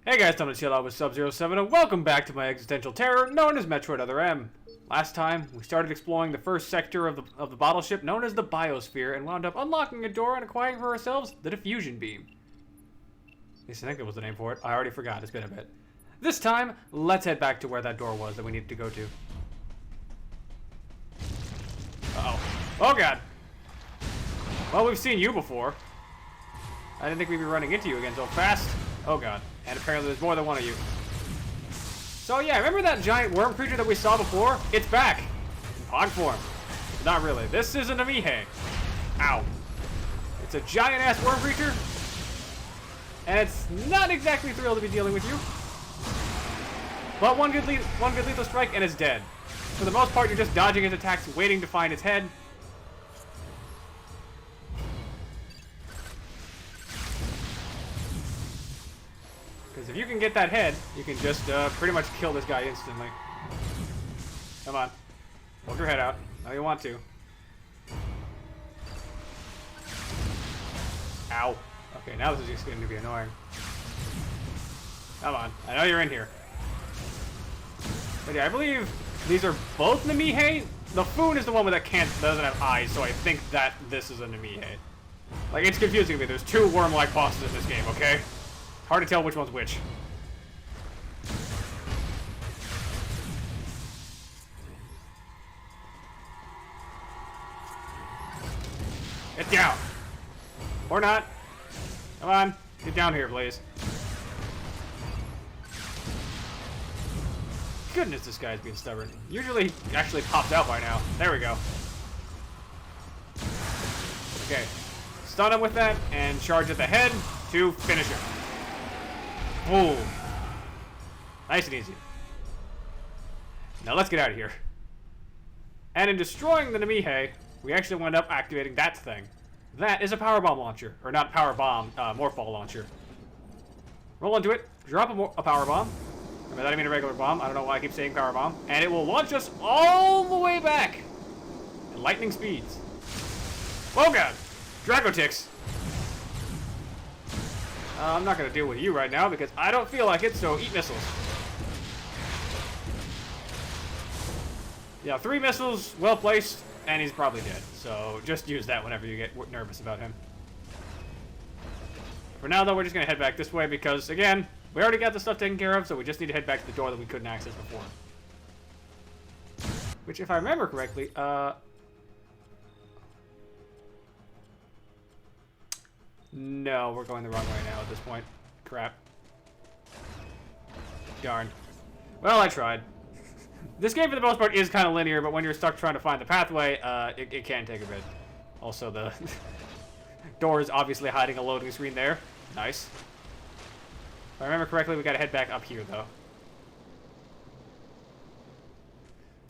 Hey guys, time to chill out with Sub-07 and welcome back to my existential terror known as Metroid Other M. Last time, we started exploring the first sector of the bottle ship known as the Biosphere and wound up unlocking a door and acquiring for ourselves the diffusion beam. At least I think that was the name for it. I already forgot, it's been a bit. This time, let's head back to where that door was that we needed to go to. Uh-oh. Oh god! Well, we've seen you before. I didn't think we'd be running into you again so fast. Oh god. And apparently there's more than one of you. So yeah, remember that giant worm creature that we saw before? It's back! In Pog form. Not really. This isn't a Mihei. Ow. It's a giant-ass worm creature. And it's not exactly thrilled to be dealing with you. But one good lethal strike and it's dead. For the most part, you're just dodging its attacks, waiting to find its head. Because if you can get that head, you can just pretty much kill this guy instantly. Come on. Hold your head out. Now you want to. Ow. Okay, now this is just going to be annoying. Come on. I know you're in here. But yeah, I believe these are both Namihei. The Foon is the one that doesn't have eyes, so I think that this is a Namihei. Like, it's confusing to me. There's two worm-like bosses in this game, okay? Hard to tell which one's which. Get down! Or not. Come on. Get down here, please. Goodness, this guy's being stubborn. Usually he actually pops out by now. There we go. Okay. Stun him with that and charge at the head to finish him. Boom. Nice and easy. Now let's get out of here. And in destroying the Namihei, we actually wound up activating that thing. That is a power bomb launcher. Or not power bomb, morph ball launcher. Roll into it, drop a power bomb. Remember that I mean a regular bomb. I don't know why I keep saying power bomb. And it will launch us all the way back. At lightning speeds. Oh god. Dragotix. I'm not going to deal with you right now because I don't feel like it, so eat missiles. Yeah, 3 missiles, well placed, and he's probably dead. So just use that whenever you get nervous about him. For now, though, we're just going to head back this way because, again, we already got the stuff taken care of, so we just need to head back to the door that we couldn't access before. Which, if I remember correctly, no, we're going the wrong way now at this point. Crap. Darn. Well, I tried. This game, for the most part, is kind of linear, but when you're stuck trying to find the pathway, it can take a bit. Also, the door is obviously hiding a loading screen there. Nice. If I remember correctly, we gotta head back up here, though.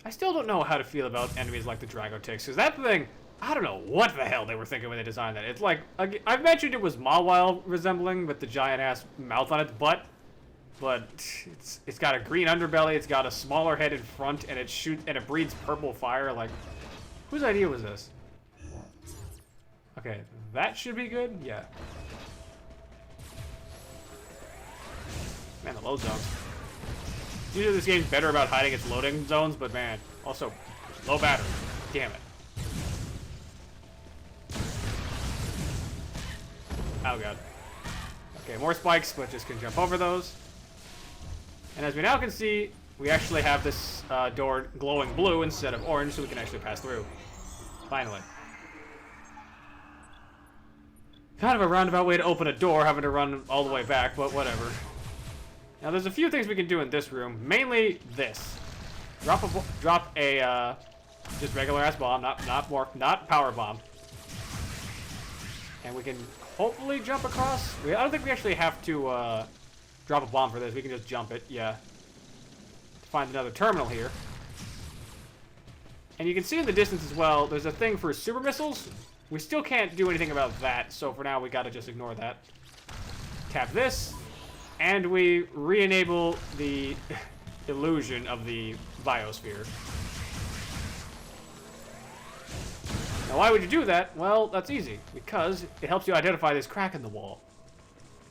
I still don't know how to feel about enemies like the Dragotix, because that thing... I don't know what the hell they were thinking when they designed that. It's like, I've mentioned it was Mawile resembling with the giant-ass mouth on its butt. But it's got a green underbelly, it's got a smaller head in front, and it breathes purple fire. Like, whose idea was this? Okay, that should be good? Yeah. Man, the load zones. Usually this game's better about hiding its loading zones, but man, also, low battery. Damn it. Oh god. Okay, more spikes, but just can jump over those. And as we now can see, we actually have this door glowing blue instead of orange, so we can actually pass through. Finally. Kind of a roundabout way to open a door, having to run all the way back, but whatever. Now there's a few things we can do in this room, mainly this. Drop a just regular ass bomb, not power bomb. And we can hopefully jump across. I don't think we actually have to drop a bomb for this. We can just jump it, yeah. Find another terminal here. And you can see in the distance as well, there's a thing for super missiles. We still can't do anything about that, so for now we gotta just ignore that. Tap this, and we re-enable the illusion of the Biosphere. Now, why would you do that? Well, that's easy, because it helps you identify this crack in the wall.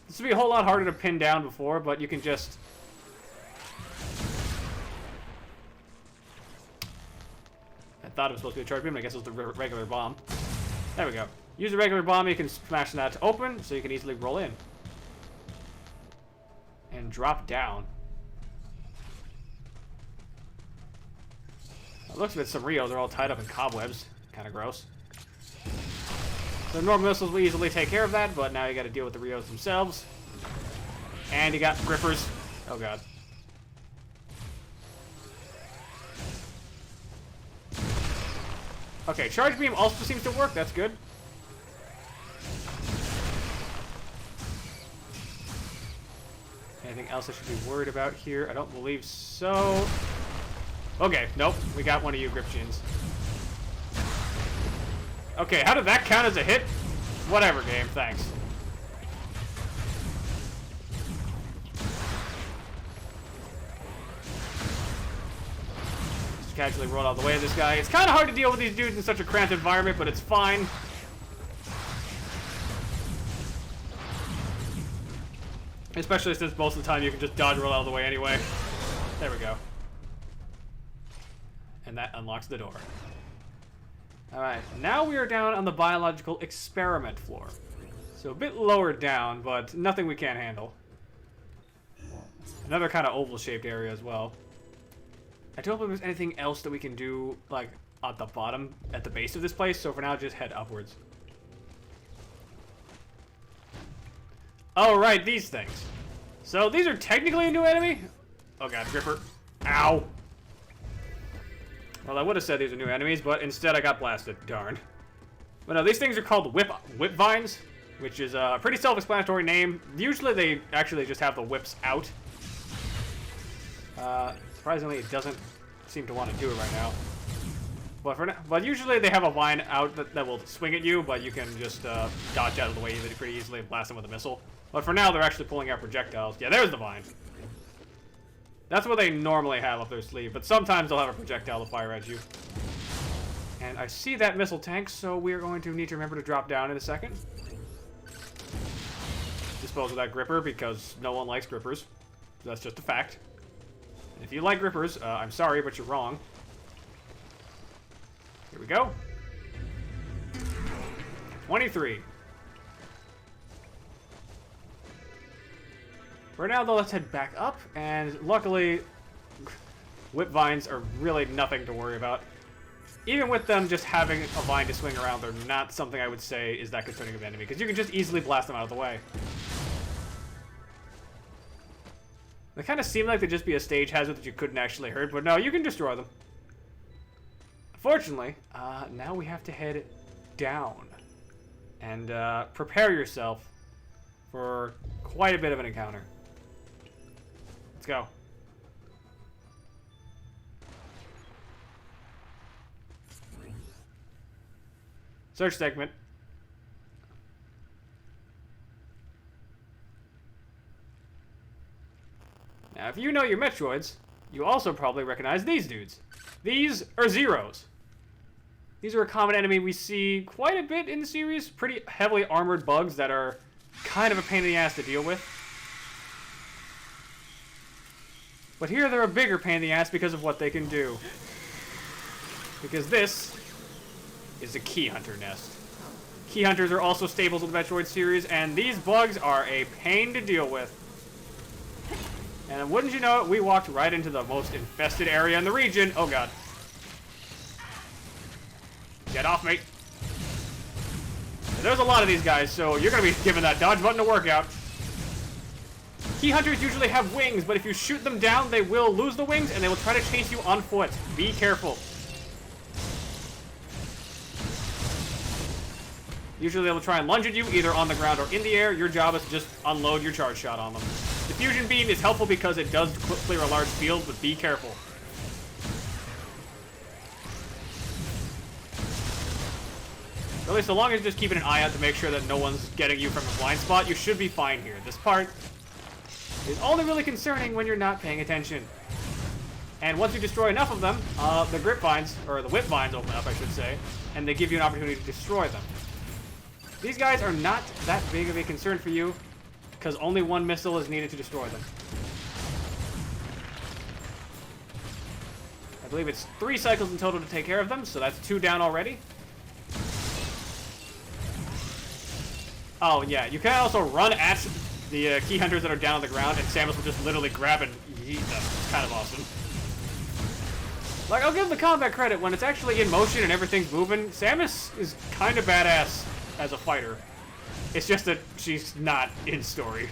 This would be a whole lot harder to pin down before, but you can just... I thought it was supposed to be a charge beam, I guess it was the regular bomb. There we go. Use a regular bomb, you can smash that open, so you can easily roll in. And drop down. It looks a bit surreal, they're all tied up in cobwebs. Kinda gross. The normal missiles will easily take care of that, but now you gotta deal with the Rios themselves. And you got grippers. Oh god. Okay, charge beam also seems to work, that's good. Anything else I should be worried about here? I don't believe so. Okay, nope, we got one of you Gripchins. Okay, how did that count as a hit? Whatever, game, thanks. Just casually roll out of the way of this guy. It's kind of hard to deal with these dudes in such a cramped environment, but it's fine. Especially since most of the time you can just dodge roll out of the way anyway. There we go. And that unlocks the door. Alright, now we are down on the biological experiment floor. So a bit lower down, but nothing we can't handle. Another kind of oval-shaped area as well. I don't believe there's anything else that we can do, like, at the bottom, at the base of this place, so for now, just head upwards. Oh, right, these things. So these are technically a new enemy? Oh god, Gripper. Ow! Well, I would have said these are new enemies, but instead I got blasted. Darn. But no, these things are called whip vines, which is a pretty self-explanatory name. Usually they actually just have the whips out. Surprisingly, it doesn't seem to want to do it right now. But usually they have a vine out that will swing at you, but you can just dodge out of the way pretty easily and blast them with a missile. But for now, they're actually pulling out projectiles. Yeah, there's the vine. That's what they normally have up their sleeve, but sometimes they'll have a projectile to fire at you. And I see that missile tank, so we're going to need to remember to drop down in a second. Dispose of that gripper, because no one likes grippers. That's just a fact. And if you like grippers, I'm sorry, but you're wrong. Here we go. 23. For now, though, let's head back up, and luckily, whip vines are really nothing to worry about. Even with them just having a vine to swing around, they're not something I would say is that concerning of an enemy, because you can just easily blast them out of the way. They kind of seem like they'd just be a stage hazard that you couldn't actually hurt, but no, you can destroy them. Fortunately, now we have to head down and prepare yourself for quite a bit of an encounter. Let's go. Search segment. Now, if you know your Metroids, you also probably recognize these dudes. These are Zeros. These are a common enemy we see quite a bit in the series. Pretty heavily armored bugs that are kind of a pain in the ass to deal with. But here they're a bigger pain in the ass because of what they can do. Because this is a Kihunter nest. Kihunters are also staples of the Metroid series, and these bugs are a pain to deal with. And wouldn't you know it, we walked right into the most infested area in the region. Oh god. Get off me. There's a lot of these guys, so you're going to be giving that dodge button a workout. Kihunters usually have wings, but if you shoot them down, they will lose the wings, and they will try to chase you on foot. Be careful. Usually they will try and lunge at you, either on the ground or in the air. Your job is to just unload your charge shot on them. The fusion beam is helpful because it does clear a large field, but be careful. At least so long as you're just keeping an eye out to make sure that no one's getting you from a blind spot, you should be fine here. This part is only really concerning when you're not paying attention. And once you destroy enough of them, the grip vines, or the whip vines open up, I should say, and they give you an opportunity to destroy them. These guys are not that big of a concern for you. because only one missile is needed to destroy them. I believe it's 3 cycles in total to take care of them, so that's 2 down already. Oh, yeah, you can also run at the key hunters that are down on the ground, and Samus will just literally grab and yeet them. It's kind of awesome. Like, I'll give the combat credit. When it's actually in motion and everything's moving, Samus is kind of badass as a fighter. It's just that she's not in story.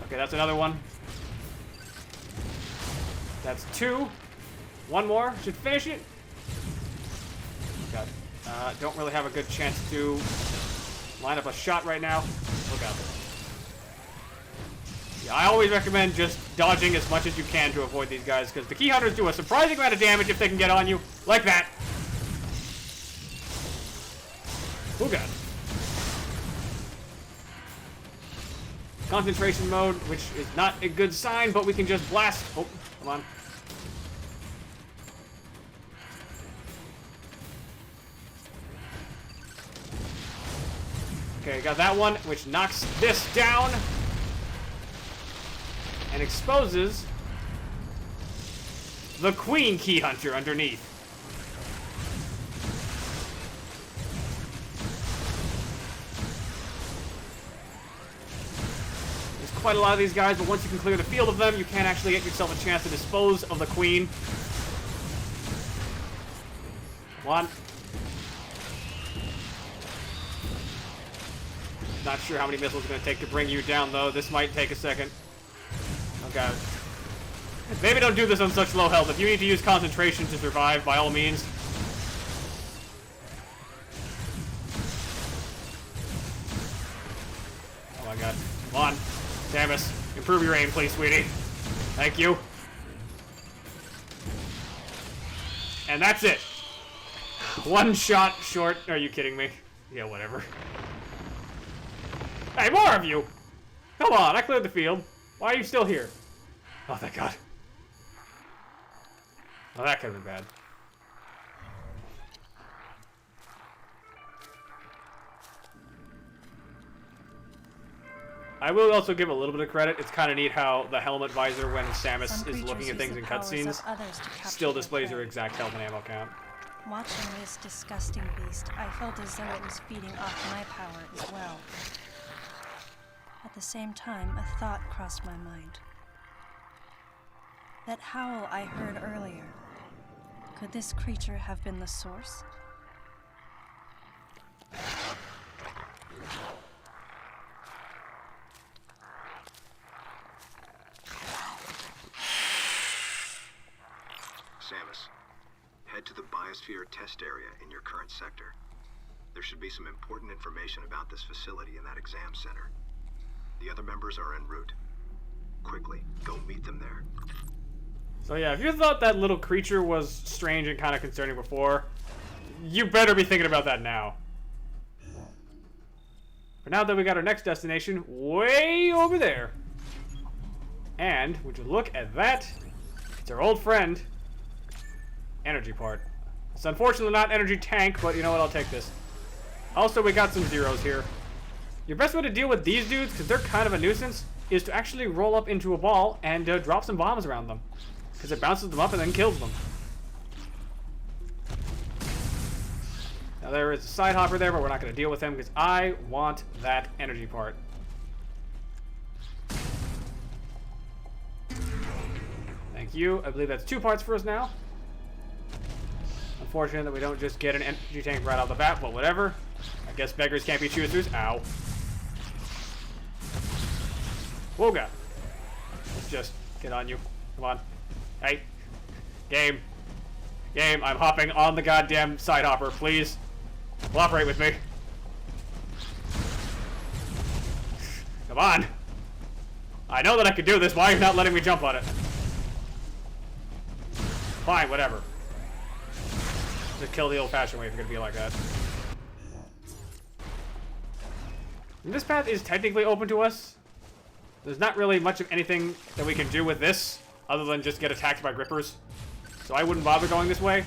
Okay, that's another one. That's 2. One more. Should finish it. God. Don't really have a good chance to line up a shot right now. Look out. Yeah, I always recommend just dodging as much as you can to avoid these guys, because the key hunters do a surprising amount of damage if they can get on you. Like that. Oh god. Concentration mode, which is not a good sign, but we can just blast. Oh, come on. Okay, got that one, which knocks this down and exposes the Queen Key Hunter underneath. There's quite a lot of these guys, but once you can clear the field of them, you can actually get yourself a chance to dispose of the Queen. Come on. Not sure how many missiles it's going to take to bring you down, though. This might take a second. Okay. Maybe don't do this on such low health. If you need to use concentration to survive, by all means. Oh my god. Come on. Samus, improve your aim, please, sweetie. Thank you. And that's it. One shot short. Are you kidding me? Yeah, whatever. Hey, more of you! Come on, I cleared the field. Why are you still here? Oh, thank God. Oh, that could have been bad. I will also give a little bit of credit. It's kind of neat how the helmet visor, when Samus is looking at things in cutscenes, still displays her exact health and ammo count. Watching this disgusting beast, I felt as though it was feeding off my power as well. At the same time, a thought crossed my mind. That howl I heard earlier, could this creature have been the source? Samus, head to the Biosphere test area in your current sector. There should be some important information about this facility in that exam center. The other members are en route. Quickly, go meet them there. So yeah, if you thought that little creature was strange and kind of concerning before, you better be thinking about that now. But now that we got our next destination way over there. And, would you look at that? It's our old friend, energy part. It's unfortunately not energy tank, but you know what, I'll take this. Also, we got some zeros here. Your best way to deal with these dudes, because they're kind of a nuisance, is to actually roll up into a ball and drop some bombs around them. Because it bounces them up and then kills them. Now there is a side hopper there, but we're not going to deal with him because I want that energy part. Thank you. I believe that's 2 parts for us now. Unfortunate that we don't just get an energy tank right off the bat, but whatever. I guess beggars can't be choosers. Ow. Whoa, God. Let's just get on you. Come on. Hey. Game. Game, I'm hopping on the goddamn side hopper. Please. Cooperate with me. Come on. I know that I could do this. Why are you not letting me jump on it? Fine, whatever. Just kill the old-fashioned way if you're gonna be like that. And this path is technically open to us. There's not really much of anything that we can do with this, other than just get attacked by grippers. So I wouldn't bother going this way.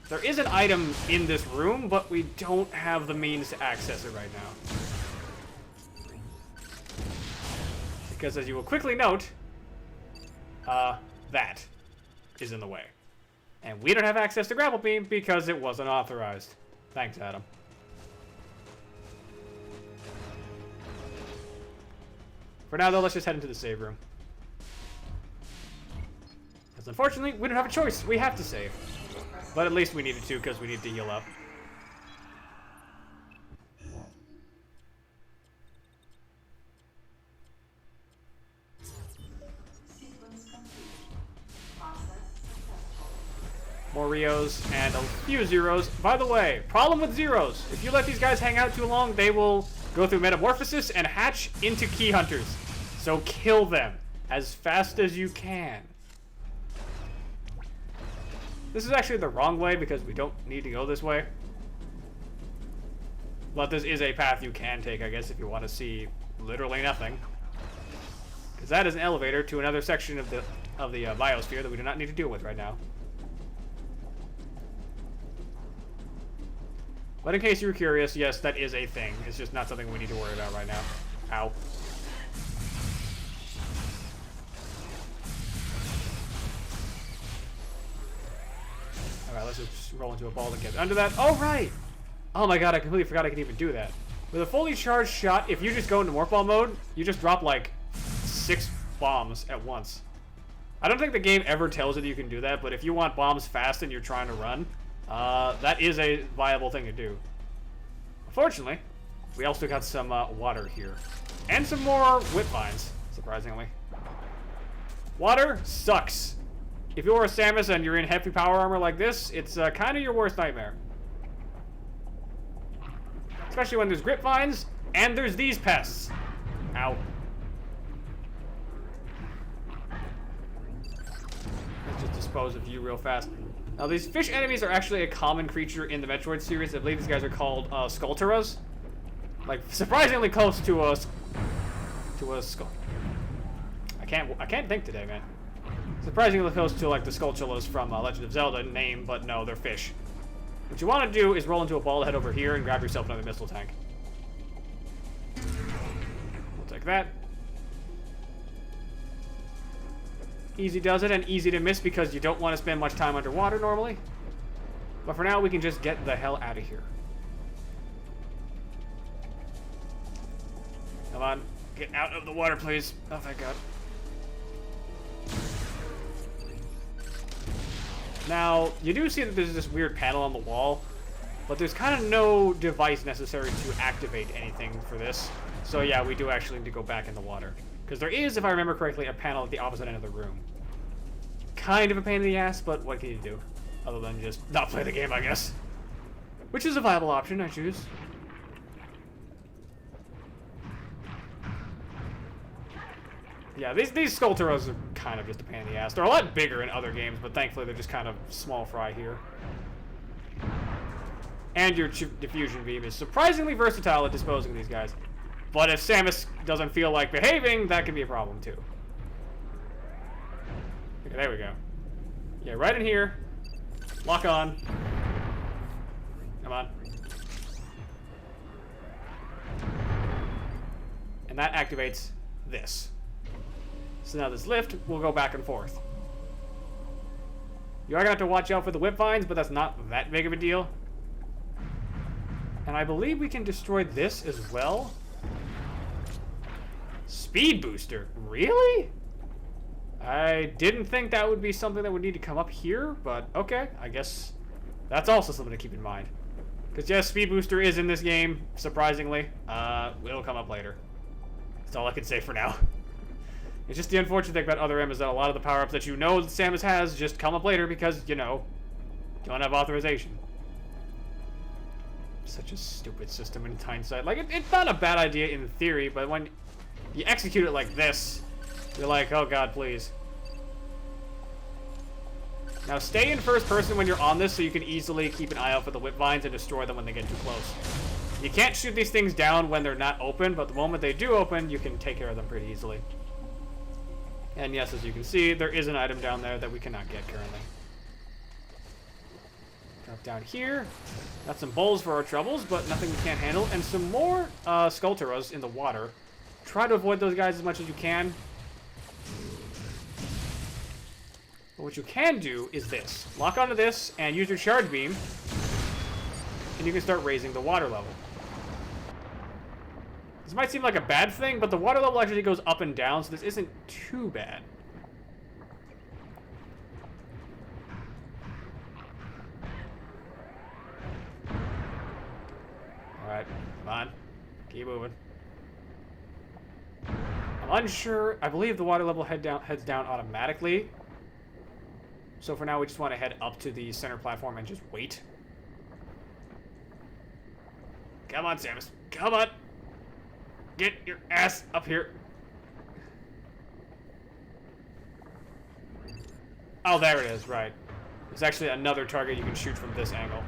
There is an item in this room, but we don't have the means to access it right now. Because as you will quickly note, that is in the way. And we don't have access to grapple beam because it wasn't authorized. Thanks, Adam. For now, though, let's just head into the save room. Because unfortunately, we don't have a choice. We have to save. But at least we needed to because we need to heal up. More Rios and a few Zeros. By the way, problem with Zeros. If you let these guys hang out too long, they will go through metamorphosis and hatch into Kihunters. So kill them as fast as you can. This is actually the wrong way because we don't need to go this way. But this is a path you can take, I guess, if you want to see literally nothing. Because that is an elevator to another section of the Biosphere that we do not need to deal with right now. But in case you were curious, yes, that is a thing. It's just not something we need to worry about right now. Ow. Alright, let's just roll into a ball and get under that. Oh, right! Oh my god, I completely forgot I could even do that. With a fully charged shot, if you just go into morph ball mode, you just drop like 6 bombs at once. I don't think the game ever tells you that you can do that, but if you want bombs fast and you're trying to run, that is a viable thing to do. Unfortunately, we also got some water here. And some more whip vines, surprisingly. Water sucks. If you're a Samus and you're in heavy power armor like this, it's kind of your worst nightmare. Especially when there's grip vines and there's these pests. Ow. Let's just dispose of you real fast. Now, these fish enemies are actually a common creature in the Metroid series. I believe these guys are called Skullturas. Like, surprisingly close to a skull. I can't think today, man. Surprisingly close to like the Skulltulas from Legend of Zelda name, but no, they're fish. What you want to do is roll into a ball, head over here, and grab yourself another missile tank. We'll take that. Easy does it, and easy to miss because you don't want to spend much time underwater normally. But for now, we can just get the hell out of here. Come on, get out of the water, please. Oh, thank God. Now, you do see that there's this weird panel on the wall, but there's kind of no device necessary to activate anything for this. So yeah, we do actually need to go back in the water. Because there is, if I remember correctly, a panel at the opposite end of the room. Kind of a pain in the ass, but what can you do? Other than just not play the game, I guess. Which is a viable option, I choose. Yeah, these Skullturas are kind of just a pain in the ass. They're a lot bigger in other games, but thankfully they're just kind of small fry here. And your diffusion beam is surprisingly versatile at disposing of these guys. But if Samus doesn't feel like behaving, that can be a problem too. Okay, there we go. Yeah, right in here. Lock on. Come on. And that activates this. So now this lift will go back and forth. You are going to have to watch out for the whip vines, but that's not that big of a deal. And I believe we can destroy this as well. Speed booster? Really? I didn't think that would be something that would need to come up here, but okay. I guess that's also something to keep in mind. Because yes, speed booster is in this game, surprisingly. It'll come up later. That's all I can say for now. It's just the unfortunate thing about other M is that a lot of the power-ups that you know Samus has just come up later because, you know, don't have authorization. Such a stupid system in hindsight. Like, it's not a bad idea in theory, but when you execute it like this, you're like, oh god, please. Now stay in first person when you're on this so you can easily keep an eye out for the whip vines and destroy them when they get too close. You can't shoot these things down when they're not open, but the moment they do open, you can take care of them pretty easily. And yes, as you can see, there is an item down there that we cannot get currently. Drop down here. Got some bowls for our troubles, but nothing we can't handle. And some more Skullturas in the water. Try to avoid those guys as much as you can. But what you can do is this. Lock onto this and use your charge beam. And you can start raising the water level. This might seem like a bad thing, but the water level actually goes up and down, so this isn't too bad. Alright, come on. Keep moving. I'm unsure. I believe the water level heads down automatically. So for now, we just want to head up to the center platform and just wait. Come on, Samus. Come on. Get your ass up here. Oh, there it is, right. There's actually another target you can shoot from this angle.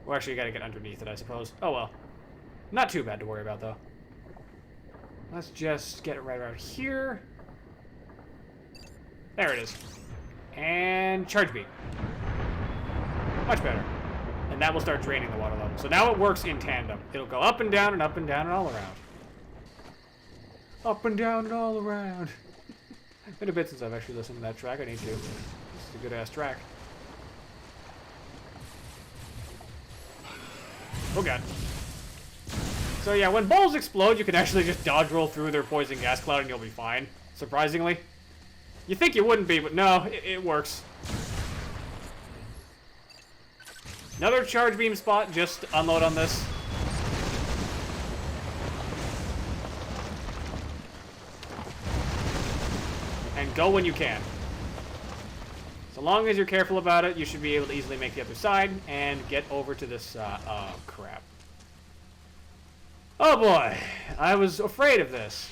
Well, actually, you gotta get underneath it, I suppose. Oh, well. Not too bad to worry about, though. Let's just get it right around here. There it is. And charge beam. Much better. And that will start draining the water level. So now it works in tandem. It'll go up and down and up and down and all around. Up and down and all around. It's been a bit since I've actually listened to that track. I need to. This is a good-ass track. Oh, God. So, yeah, when balls explode, you can actually just dodge roll through their poison gas cloud and you'll be fine. Surprisingly. You think you wouldn't be, but no, it works. Another charge beam spot, just unload on this. And go when you can. So long as you're careful about it, you should be able to easily make the other side and get over to this, oh crap. Oh boy, I was afraid of this.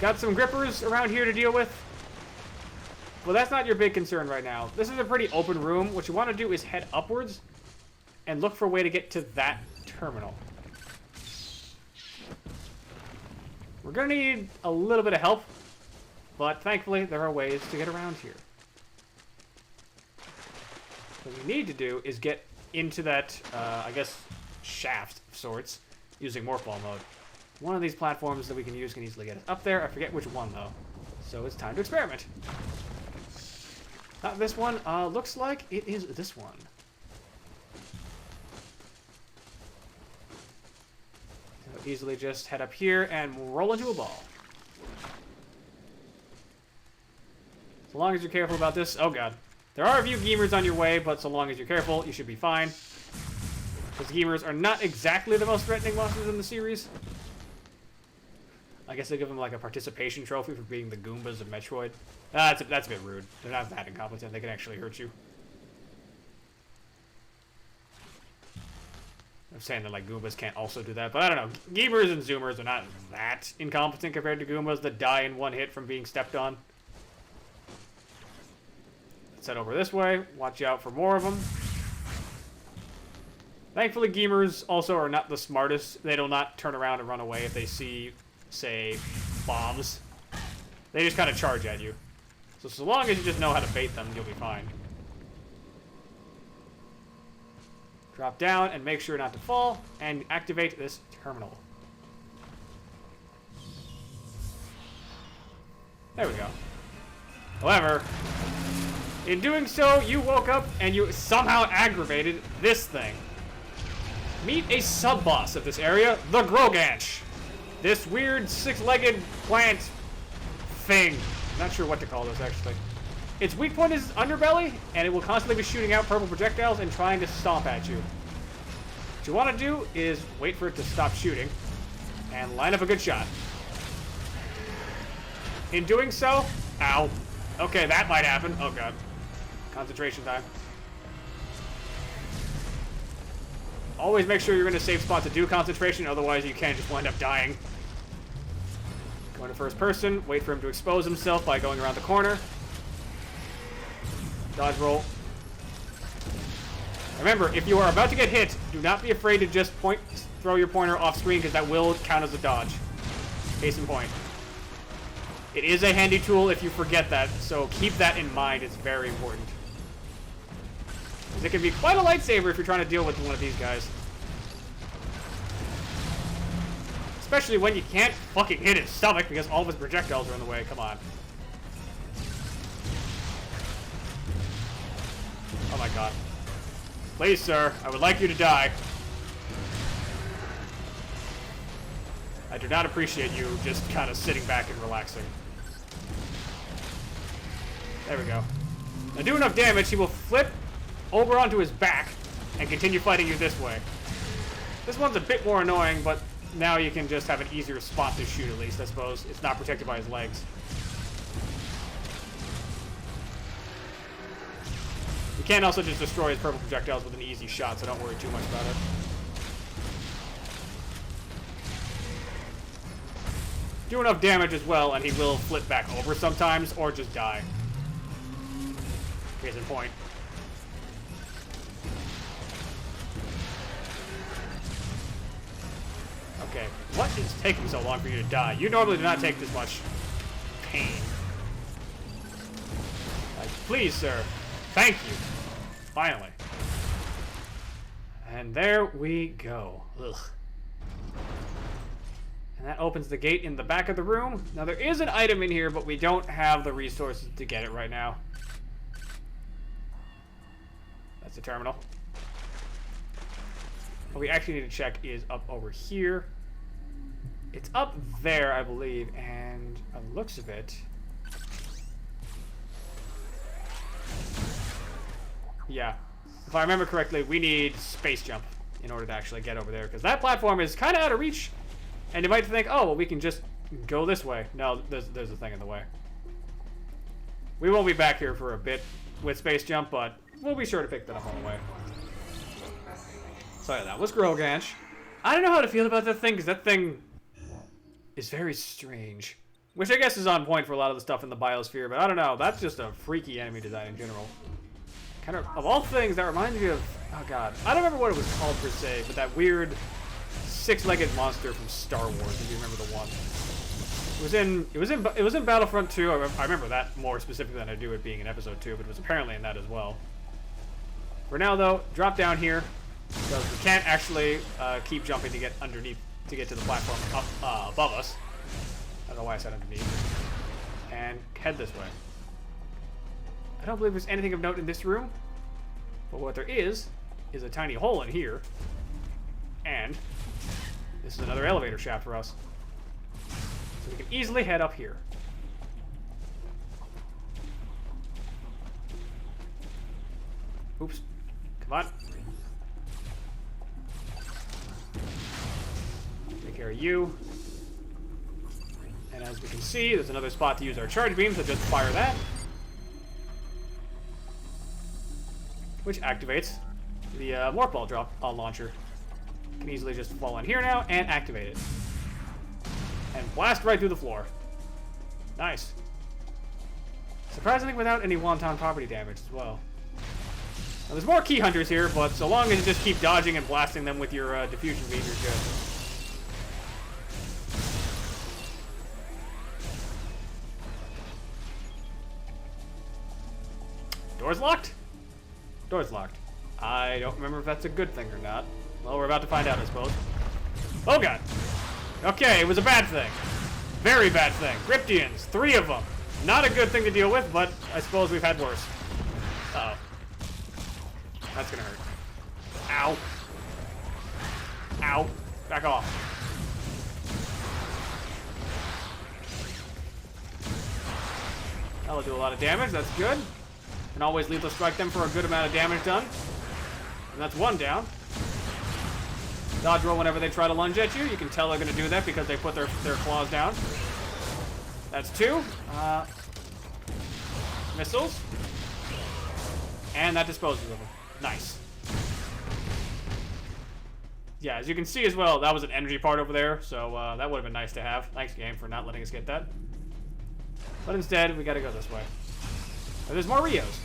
Got some grippers around here to deal with. Well, that's not your big concern right now. This is a pretty open room. What you want to do is head upwards and look for a way to get to that terminal. We're going to need a little bit of help, but thankfully there are ways to get around here. What we need to do is get into that, I guess, shaft of sorts using Morph Ball mode. One of these platforms that we can use can easily get us up there. I forget which one, though. So it's time to experiment. Not this one. Looks like it is this one. So easily just head up here and roll into a ball. So long as you're careful about this. Oh, God. There are a few Gamers on your way, but so long as you're careful, you should be fine. Because Gamers are not exactly the most threatening monsters in the series. I guess they give them like a participation trophy for being the Goombas of Metroid. That's a bit rude. They're not that incompetent. They can actually hurt you. I'm saying that like Goombas can't also do that, but I don't know. Gamers and Zoomers are not that incompetent compared to Goombas that die in one hit from being stepped on. Let's head over this way. Watch out for more of them. Thankfully, Gamers also are not the smartest. They will not turn around and run away if they see, say, bombs. They just kind of charge at you. So long as you just know how to bait them, you'll be fine. Drop down and make sure not to fall, and activate this terminal. There we go. However, in doing so, you woke up and you somehow aggravated this thing. Meet a sub-boss of this area, the Groganch. This weird six-legged plant thing. I'm not sure what to call this, actually. Its weak point is its underbelly, and it will constantly be shooting out purple projectiles and trying to stomp at you. What you want to do is wait for it to stop shooting and line up a good shot. In doing so, ow. Okay, that might happen. Oh, God. Concentration time. Always make sure you're in a safe spot to do concentration, otherwise you can just wind up dying. Go into first person, wait for him to expose himself by going around the corner. Dodge roll. Remember, if you are about to get hit, do not be afraid to just throw your pointer off screen, because that will count as a dodge. Case in point. It is a handy tool if you forget that, so keep that in mind. It's very important. It can be quite a lightsaber if you're trying to deal with one of these guys. Especially when you can't fucking hit his stomach because all of his projectiles are in the way. Come on. Oh my god. Please, sir. I would like you to die. I do not appreciate you just kind of sitting back and relaxing. There we go. Now do enough damage, he will flip over onto his back and continue fighting you this way. This one's a bit more annoying, but now you can just have an easier spot to shoot at least, I suppose. It's not protected by his legs. You can also just destroy his purple projectiles with an easy shot, so don't worry too much about it. Do enough damage as well, and he will flip back over sometimes, or just die. Case in point. Okay, what is taking so long for you to die? You normally do not take this much pain. Like, please, sir. Thank you. Finally. And there we go. Ugh. And that opens the gate in the back of the room. Now, there is an item in here, but we don't have the resources to get it right now. That's the terminal. What we actually need to check is up over here. It's up there, I believe, and by the looks of it... Yeah. If I remember correctly, we need space jump in order to actually get over there, because that platform is kind of out of reach. And you might think, oh, well, we can just go this way. No, there's a thing in the way. We won't be back here for a bit with space jump, but we'll be sure to pick that up on the way. So yeah, that was Groganch. I don't know how to feel about that thing, because that thing is very strange. Which I guess is on point for a lot of the stuff in the Biosphere, but I don't know. That's just a freaky enemy design in general. Kind of all things, that reminds me of... Oh god. I don't remember what it was called per se, but that weird six-legged monster from Star Wars, if you remember the one. It was in Battlefront 2. I remember that more specifically than I do it being in Episode 2, but it was apparently in that as well. For now, though, drop down here, because we can't actually keep jumping to get underneath, to get to the platform up above us. I don't know why I said underneath. And head this way. I don't believe there's anything of note in this room, but what there is a tiny hole in here, and this is another elevator shaft for us. So we can easily head up here. Oops. Come on. Take care of you. And as we can see, there's another spot to use our charge beam, so just fire that. Which activates the morph ball drop launcher. You can easily just fall in here now and activate it. And blast right through the floor. Nice. Surprisingly without any wonton property damage as well. Now, there's more Kihunters here, but so long as you just keep dodging and blasting them with your diffusion beam, you're good. Door's locked? Door's locked. I don't remember if that's a good thing or not. Well, we're about to find out, I suppose. Oh god. Okay, it was a bad thing. Very bad thing. Cryptians, 3 of them. Not a good thing to deal with, but I suppose we've had worse. Uh-oh. That's gonna hurt. Ow. Ow. Back off. That'll do a lot of damage, that's good. And always lethal strike them for a good amount of damage done. And that's 1 down. Dodge roll whenever they try to lunge at you. You can tell they're going to do that because they put their claws down. That's 2. Missiles. And that disposes of them. Nice. Yeah, as you can see as well, that was an energy part over there, so that would have been nice to have. Thanks, game, for not letting us get that. But instead, we got to go this way. Oh, there's more Rios.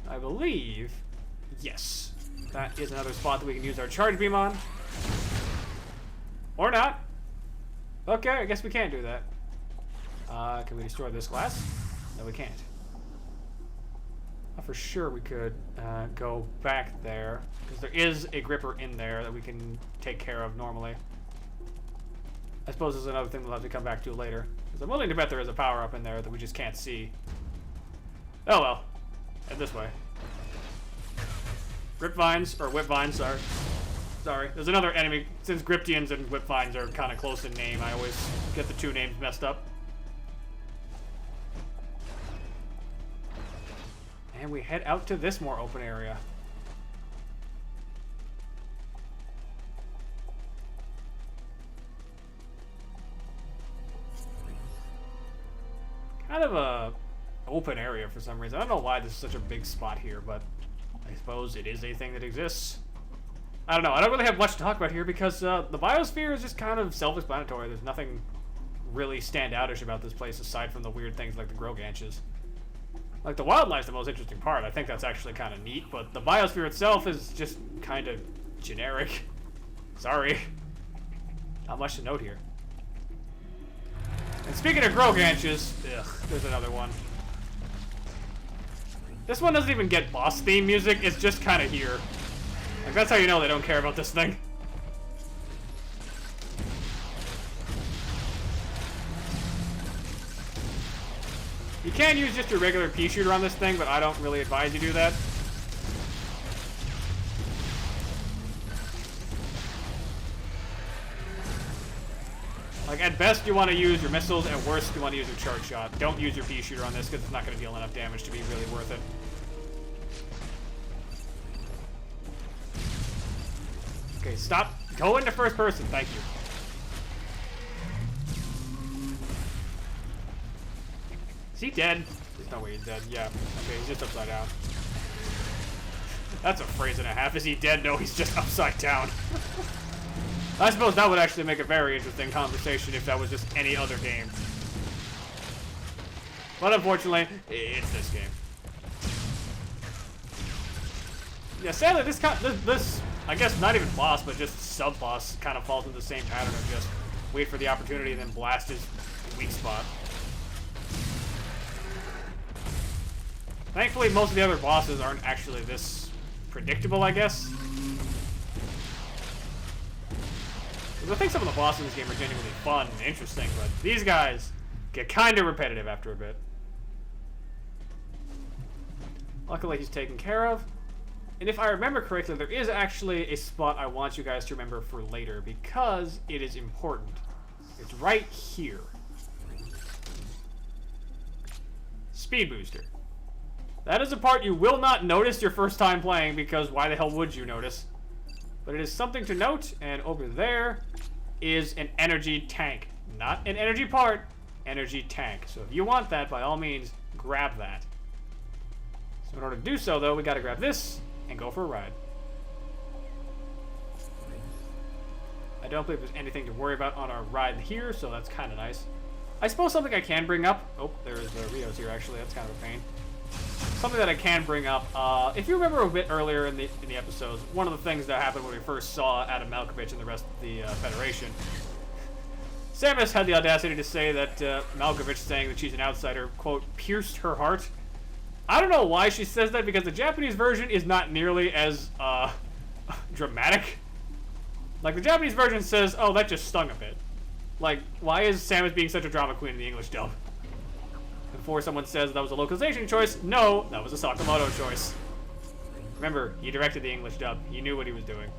I believe, yes, that is another spot that we can use our charge beam on. Or not. Okay, I guess we can't do that. Can we destroy this glass? No, we can't. For sure we could go back there, because there is a gripper in there that we can take care of normally. I suppose there's another thing we'll have to come back to later, because I'm willing to bet there is a power-up in there that we just can't see. Oh well. Head this way. Gripvines, or whipvines, sorry. Sorry. There's another enemy. Since Griptians and whipvines are kind of close in name, I always get the two names messed up. And we head out to this more open area. Kind of a open area for some reason. I don't know why this is such a big spot here, but I suppose it is a thing that exists. I don't know. I don't really have much to talk about here because the Biosphere is just kind of self-explanatory. There's nothing really standoutish about this place aside from the weird things like the Groganches. Like, the wildlife's the most interesting part. I think that's actually kind of neat, but the Biosphere itself is just kind of generic. Sorry. Not much to note here. And speaking of Groganches, ugh, there's another one. This one doesn't even get boss theme music, it's just kind of here. Like, that's how you know they don't care about this thing. You can use just your regular pea shooter on this thing, but I don't really advise you do that. Like, at best you want to use your missiles, at worst you want to use your charge shot. Don't use your pea shooter on this because it's not going to deal enough damage to be really worth it. Okay, stop. Go into first person, thank you. Is he dead? There's no way he's dead. Yeah. Okay, he's just upside down. That's a phrase and a half. Is he dead? No, he's just upside down. I suppose that would actually make a very interesting conversation if that was just any other game. But unfortunately, it's this game. Yeah, sadly, this I guess not even boss, but just sub-boss kind of falls into the same pattern of just wait for the opportunity and then blast his weak spot. Thankfully, most of the other bosses aren't actually this predictable, I guess. I think some of the bosses in this game are genuinely fun and interesting, but these guys get kind of repetitive after a bit. Luckily, he's taken care of. And if I remember correctly, there is actually a spot I want you guys to remember for later, because it is important. It's right here. Speed booster. That is a part you will not notice your first time playing, because why the hell would you notice? But it is something to note, and over there is an energy tank. Not an energy part, energy tank. So if you want that, by all means, grab that. So in order to do so, though, we gotta grab this and go for a ride. I don't believe there's anything to worry about on our ride here, so that's kind of nice. I suppose something I can bring up... Oh, there's Rio's here, actually. That's kind of a pain. Something that I can bring up, if you remember a bit earlier in the episodes, one of the things that happened when we first saw Adam Malkovich and the rest of the Federation, Samus had the audacity to say that Malkovich saying that she's an outsider, quote, pierced her heart. I don't know why she says that, because the Japanese version is not nearly as dramatic. Like, the Japanese version says, oh, that just stung a bit. Like, why is Samus being such a drama queen in the English dub? Before someone says that was a localization choice, no, that was a Sakamoto choice. Remember, he directed the English dub. He knew what he was doing.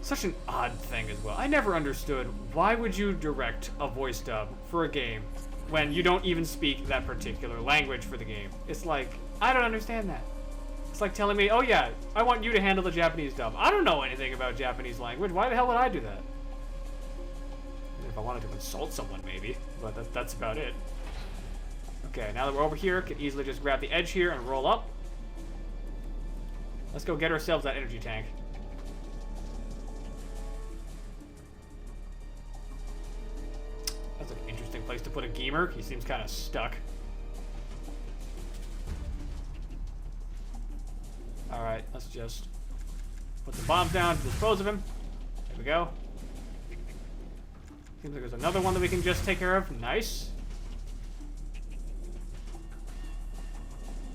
Such an odd thing as well. I never understood, why would you direct a voice dub for a game when you don't even speak that particular language for the game? It's like, I don't understand that. It's like telling me, oh yeah, I want you to handle the Japanese dub. I don't know anything about Japanese language. Why the hell would I do that? If I wanted to insult someone, maybe, but that's about it. Okay, now that we're over here, can easily just grab the edge here and roll up. Let's go get ourselves that energy tank. That's an interesting place to put a Gamer. He seems kind of stuck. Alright, let's just put the bombs down to dispose of him. There we go. Seems like there's another one that we can just take care of. Nice.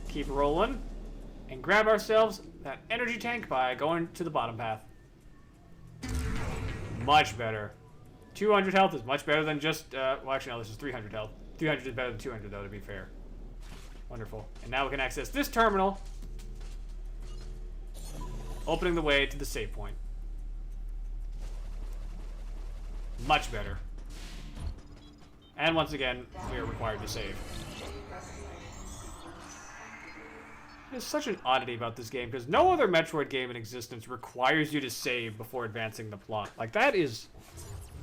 Keep rolling. And grab ourselves that energy tank by going to the bottom path. Much better. 200 health is much better than just, well, actually, no, this is 300 health. 300 is better than 200, though, to be fair. Wonderful. And now we can access this terminal, opening the way to the save point. Much better. And once again, we are required to save. There's such an oddity about this game, because no other Metroid game in existence requires you to save before advancing the plot. Like, that is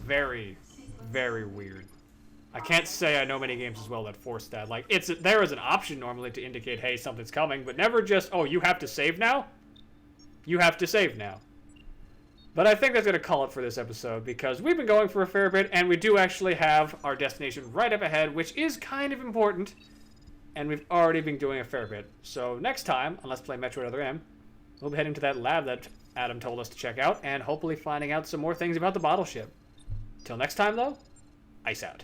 very, very weird. I can't say I know many games as well that force that. Like, there is an option normally to indicate, hey, something's coming, but never just, oh, you have to save now? You have to save now. But I think that's going to call it for this episode, because we've been going for a fair bit, and we do actually have our destination right up ahead, which is kind of important. And we've already been doing a fair bit. So next time, on Let's Play Metroid Other M, we'll be heading to that lab that Adam told us to check out, and hopefully finding out some more things about the bottle ship. Till next time, though, ice out.